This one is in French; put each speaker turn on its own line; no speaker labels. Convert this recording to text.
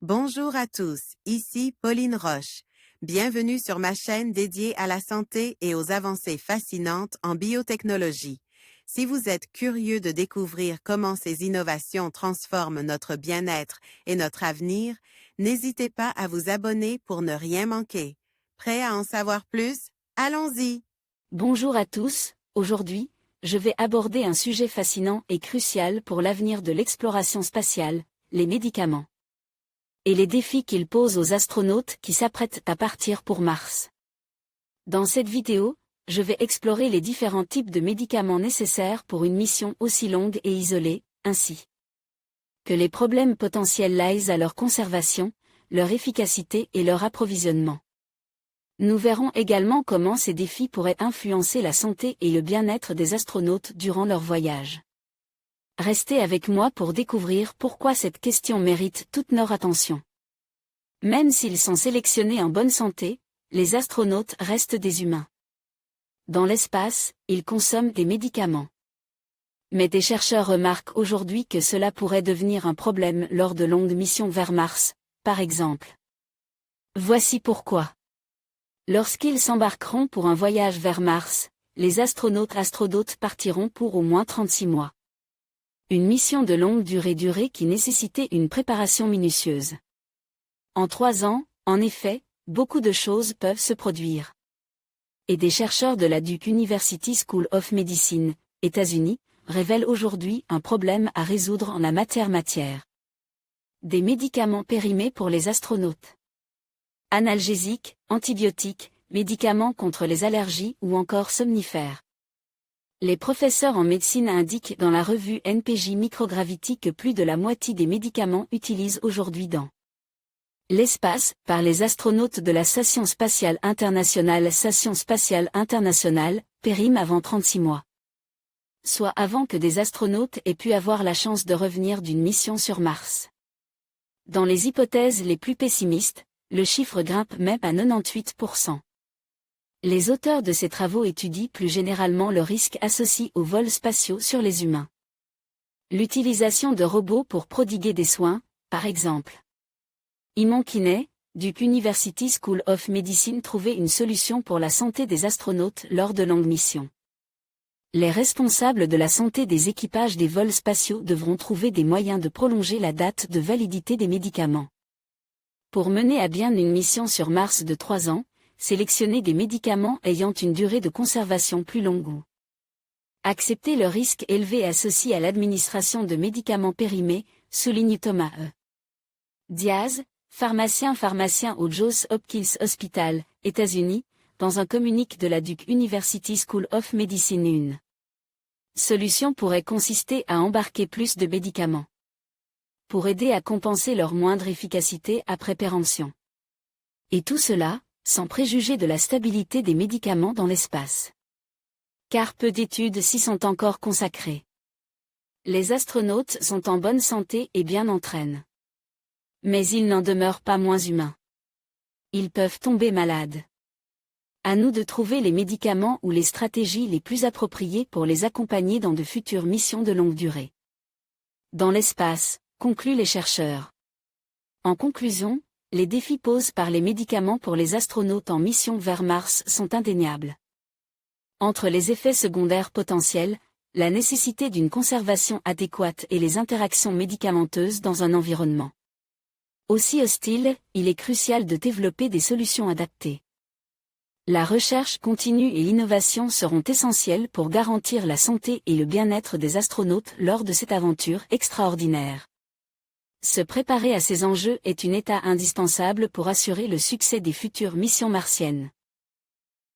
Bonjour à tous, ici Pauline Roche. Bienvenue sur ma chaîne dédiée à la santé et aux avancées fascinantes en biotechnologie. Si vous êtes curieux de découvrir comment ces innovations transforment notre bien-être et notre avenir, n'hésitez pas à vous abonner pour ne rien manquer. Prêt à en savoir plus? Allons-y!
Bonjour à tous, aujourd'hui, je vais aborder un sujet fascinant et crucial pour l'avenir de l'exploration spatiale, les médicaments. Et les défis qu'ils posent aux astronautes qui s'apprêtent à partir pour Mars. Dans cette vidéo, je vais explorer les différents types de médicaments nécessaires pour une mission aussi longue et isolée, ainsi que les problèmes potentiels liés à leur conservation, leur efficacité et leur approvisionnement. Nous verrons également comment ces défis pourraient influencer la santé et le bien-être des astronautes durant leur voyage. Restez avec moi pour découvrir pourquoi cette question mérite toute notre attention. Même s'ils sont sélectionnés en bonne santé, les astronautes restent des humains. Dans l'espace, ils consomment des médicaments. Mais des chercheurs remarquent aujourd'hui que cela pourrait devenir un problème lors de longues missions vers Mars, par exemple. Voici pourquoi. Lorsqu'ils s'embarqueront pour un voyage vers Mars, les astronautes partiront pour au moins 36 mois. Une mission de longue durée qui nécessitait une préparation minutieuse. En 3 ans, en effet, beaucoup de choses peuvent se produire. Et des chercheurs de la Duke University School of Medicine, États-Unis, révèlent aujourd'hui un problème à résoudre en la matière. Des médicaments périmés pour les astronautes. Analgésiques, antibiotiques, médicaments contre les allergies ou encore somnifères. Les professeurs en médecine indiquent dans la revue NPJ Microgravity que plus de la moitié des médicaments utilisés aujourd'hui dans l'espace, par les astronautes de la Station Spatiale Internationale périment avant 36 mois. Soit avant que des astronautes aient pu avoir la chance de revenir d'une mission sur Mars. Dans les hypothèses les plus pessimistes, le chiffre grimpe même à 98%. Les auteurs de ces travaux étudient plus généralement le risque associé aux vols spatiaux sur les humains. L'utilisation de robots pour prodiguer des soins, par exemple. Eamon Kinney, Duke University School of Medicine trouvait une solution pour la santé des astronautes lors de longues missions. Les responsables de la santé des équipages des vols spatiaux devront trouver des moyens de prolonger la date de validité des médicaments. Pour mener à bien une mission sur Mars de 3 ans, sélectionner des médicaments ayant une durée de conservation plus longue ou accepter le risque élevé associé à l'administration de médicaments périmés, souligne Thomas E. Diaz, pharmacien au Johns Hopkins Hospital, États-Unis, dans un communiqué de la Duke University School of Medicine. Une solution pourrait consister à embarquer plus de médicaments pour aider à compenser leur moindre efficacité après péremption. Et tout cela, sans préjuger de la stabilité des médicaments dans l'espace. Car peu d'études s'y sont encore consacrées. Les astronautes sont en bonne santé et bien entraînés. Mais ils n'en demeurent pas moins humains. Ils peuvent tomber malades. À nous de trouver les médicaments ou les stratégies les plus appropriées pour les accompagner dans de futures missions de longue durée. Dans l'espace, concluent les chercheurs. En conclusion, les défis posés par les médicaments pour les astronautes en mission vers Mars sont indéniables. Entre les effets secondaires potentiels, la nécessité d'une conservation adéquate et les interactions médicamenteuses dans un environnement aussi hostile, il est crucial de développer des solutions adaptées. La recherche continue et l'innovation seront essentielles pour garantir la santé et le bien-être des astronautes lors de cette aventure extraordinaire. Se préparer à ces enjeux est une étape indispensable pour assurer le succès des futures missions martiennes.